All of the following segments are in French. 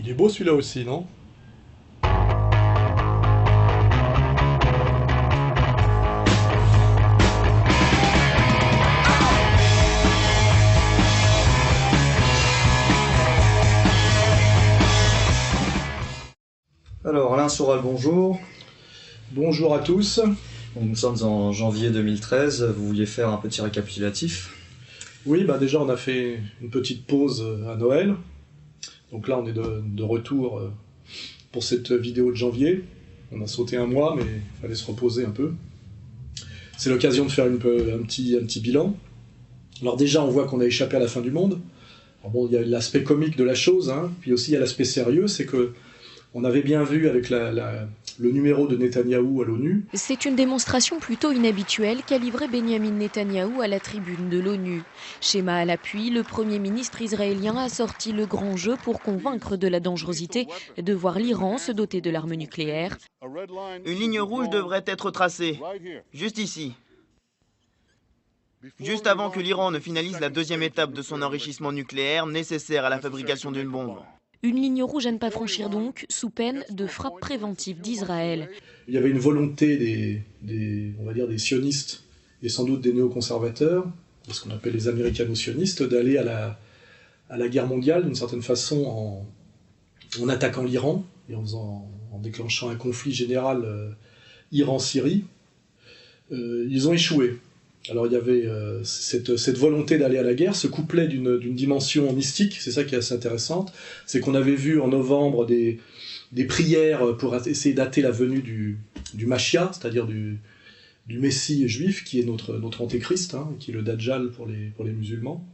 Il est beau celui-là aussi, non? Alors Alain Soral, bonjour. Bonjour à tous. Nous sommes en janvier 2013, vous vouliez faire un petit récapitulatif? Oui, déjà on a fait une petite pause à Noël. Donc là on est de retour pour cette vidéo de janvier. On a sauté un mois, mais il fallait se reposer un peu. C'est l'occasion de faire un petit bilan. Alors déjà on voit qu'on a échappé à la fin du monde. Alors bon, il y a l'aspect comique de la chose, hein, puis aussi il y a l'aspect sérieux, c'est que on avait bien vu avec le numéro de Netanyahou à l'ONU. C'est une démonstration plutôt inhabituelle qu'a livrée Benyamin Netanyahou à la tribune de l'ONU. Schéma à l'appui, le Premier ministre israélien a sorti le grand jeu pour convaincre de la dangerosité de voir l'Iran se doter de l'arme nucléaire. Une ligne rouge devrait être tracée, juste ici. Juste avant que l'Iran ne finalise la deuxième étape de son enrichissement nucléaire nécessaire à la fabrication d'une bombe. Une ligne rouge à ne pas franchir donc, sous peine de frappe préventive d'Israël. Il y avait une volonté on va dire des sionistes et sans doute des néoconservateurs, ce qu'on appelle les américano-sionistes, d'aller à la guerre mondiale d'une certaine façon en attaquant l'Iran et en déclenchant un conflit général Iran-Syrie. Ils ont échoué. Alors il y avait cette volonté d'aller à la guerre se couplait d'une dimension mystique, c'est ça qui est assez intéressante, c'est qu'on avait vu en novembre des prières pour essayer dater la venue du Mashiach, c'est-à-dire du Messie juif, qui est notre antéchrist, hein, qui est le Dajjal pour les musulmans.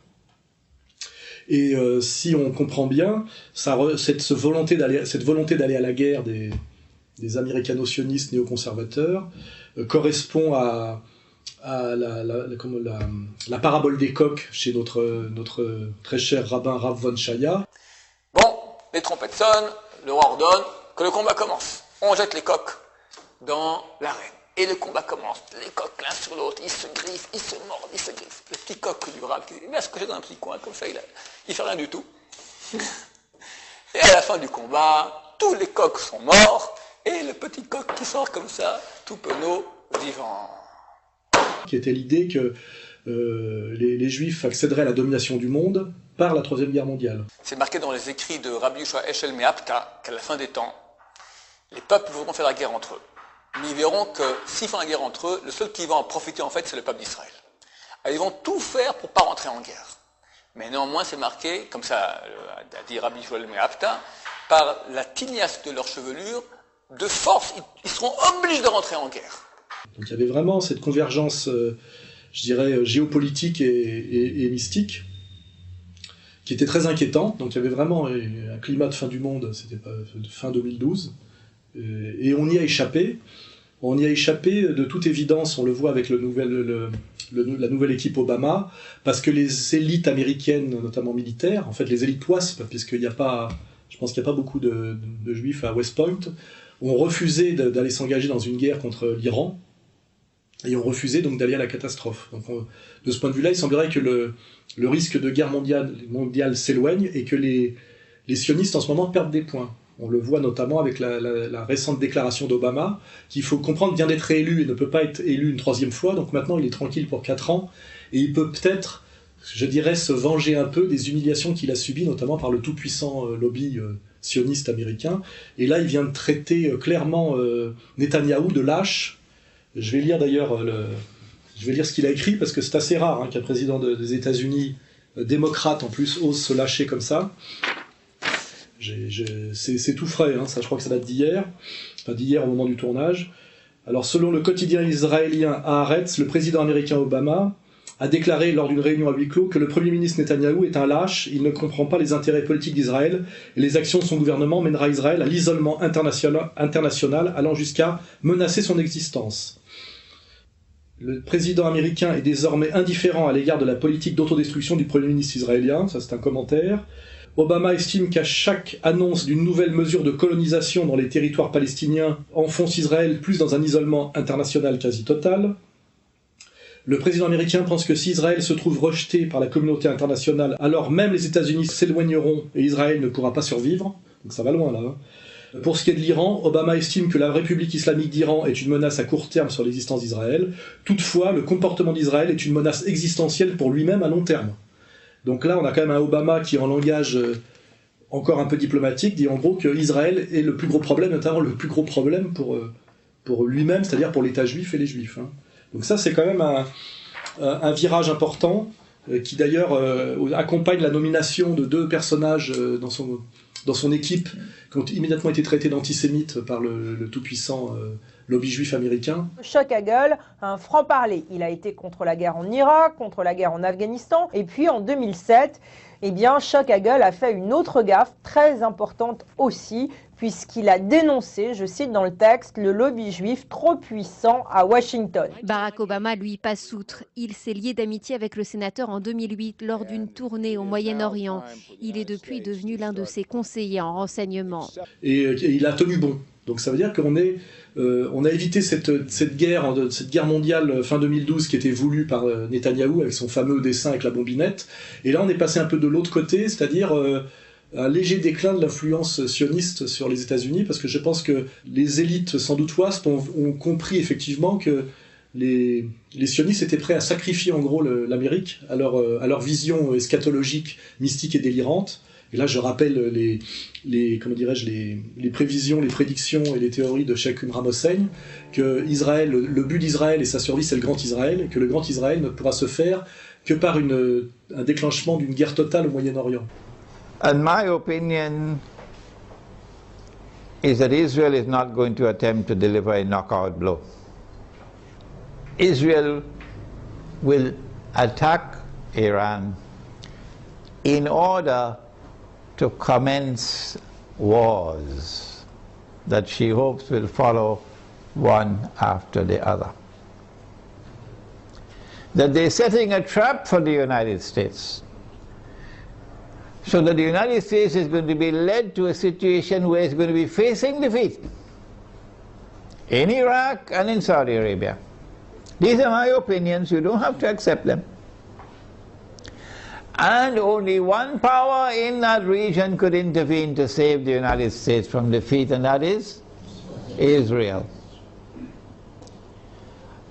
Et si on comprend bien, cette volonté d'aller à la guerre des américano-sionistes néoconservateurs correspond à la parabole des coqs chez notre très cher rabbin Rav von Chaya. Bon, les trompettes sonnent, le roi ordonne que le combat commence. On jette les coqs dans l'arène. Et le combat commence. Les coqs l'un sur l'autre, ils se griffent, ils se mordent, ils se griffent. Le petit coq du Rav, il va se coucher dans un petit coin, comme ça, il fait rien du tout. Et à la fin du combat, tous les coqs sont morts, et le petit coq qui sort comme ça, tout penaud, vivant. Qui était l'idée que les Juifs accéderaient à la domination du monde par la Troisième Guerre mondiale. C'est marqué dans les écrits de Rabbi Yoshua Eshel Meapta qu'à la fin des temps, les peuples voudront faire la guerre entre eux. Mais ils verront que s'ils font la guerre entre eux, le seul qui va en profiter en fait, c'est le peuple d'Israël. Alors, ils vont tout faire pour ne pas rentrer en guerre. Mais néanmoins, c'est marqué, comme ça a dit Rabbi Yoshua Meapta, par la tignasse de leur chevelure, de force, ils seront obligés de rentrer en guerre. Donc il y avait vraiment cette convergence, je dirais, géopolitique et mystique, qui était très inquiétante. Donc il y avait vraiment un climat de fin du monde, c'était fin 2012, et on y a échappé. On y a échappé de toute évidence, on le voit avec la nouvelle équipe Obama, parce que les élites américaines, notamment militaires, en fait les élites WASP, puisqu'il n'y a pas, je pense qu'il n'y a pas beaucoup de juifs à West Point, ont refusé d'aller s'engager dans une guerre contre l'Iran, et ont refusé donc d'aller à la catastrophe. Donc de ce point de vue-là, il semblerait que le risque de guerre mondiale s'éloigne et que les sionistes en ce moment perdent des points. On le voit notamment avec la récente déclaration d'Obama, qu'il faut comprendre vient d'être élu et ne peut pas être élu une troisième fois, donc maintenant il est tranquille pour 4 ans, et il peut peut-être, je dirais, se venger un peu des humiliations qu'il a subies, notamment par le tout-puissant lobby sioniste américain. Et là, il vient de traiter clairement Netanyahou de lâche. Je vais lire d'ailleurs ce qu'il a écrit, parce que c'est assez rare qu'un président des États-Unis, démocrate en plus, ose se lâcher comme ça. C'est tout frais, ça, je crois que ça date d'hier, enfin d'hier au moment du tournage. Alors, selon le quotidien israélien Haaretz, le président américain Obama a déclaré lors d'une réunion à huis clos que le Premier ministre Netanyahou est un lâche, il ne comprend pas les intérêts politiques d'Israël et les actions de son gouvernement mènera Israël à l'isolement international allant jusqu'à menacer son existence. Le président américain est désormais indifférent à l'égard de la politique d'autodestruction du Premier ministre israélien, ça c'est un commentaire. Obama estime qu'à chaque annonce d'une nouvelle mesure de colonisation dans les territoires palestiniens enfonce Israël plus dans un isolement international quasi total. Le président américain pense que si Israël se trouve rejeté par la communauté internationale, alors même les États-Unis s'éloigneront et Israël ne pourra pas survivre. Donc ça va loin là. Hein. Pour ce qui est de l'Iran, Obama estime que la République islamique d'Iran est une menace à court terme sur l'existence d'Israël. Toutefois, le comportement d'Israël est une menace existentielle pour lui-même à long terme. Donc là, on a quand même un Obama qui, en langage encore un peu diplomatique, dit en gros qu'Israël est le plus gros problème, notamment le plus gros problème pour lui-même, c'est-à-dire pour l'État juif et les Juifs. Hein. Donc ça, c'est quand même un virage important qui d'ailleurs accompagne la nomination de 2 personnages dans son équipe qui ont immédiatement été traités d'antisémites par le tout-puissant lobby juif américain. Chuck Hagel, un franc-parler. Il a été contre la guerre en Irak, contre la guerre en Afghanistan. Et puis en 2007, eh bien, Chuck Hagel a fait une autre gaffe très importante aussi, puisqu'il a dénoncé, je cite dans le texte, le lobby juif trop puissant à Washington. Barack Obama, lui, passe outre. Il s'est lié d'amitié avec le sénateur en 2008 lors d'une tournée au Moyen-Orient. Il est depuis devenu l'un de ses conseillers en renseignement. Et il a tenu bon. Donc ça veut dire qu'on a évité cette guerre mondiale fin 2012 qui était voulue par Netanyahou avec son fameux dessin avec la bombinette. Et là, on est passé un peu de l'autre côté, c'est-à-dire un léger déclin de l'influence sioniste sur les États-Unis, parce que je pense que les élites, sans doute ouastes, ont compris effectivement que les sionistes étaient prêts à sacrifier en gros l'Amérique à leur vision eschatologique, mystique et délirante. Et là, je rappelle les prévisions, les prédictions et les théories de Sheikh Imran Hossein, que Israël, le but d'Israël et sa survie, c'est le Grand Israël, et que le Grand Israël ne pourra se faire que par un déclenchement d'une guerre totale au Moyen-Orient. And my opinion is that Israel is not going to attempt to deliver a knockout blow. Israel will attack Iran in order to commence wars that she hopes will follow one after the other. That they're setting a trap for the United States, so that the United States is going to be led to a situation where it's going to be facing defeat in Iraq and in Saudi Arabia. These are my opinions, you don't have to accept them. And only one power in that region could intervene to save the United States from defeat, and that is Israel.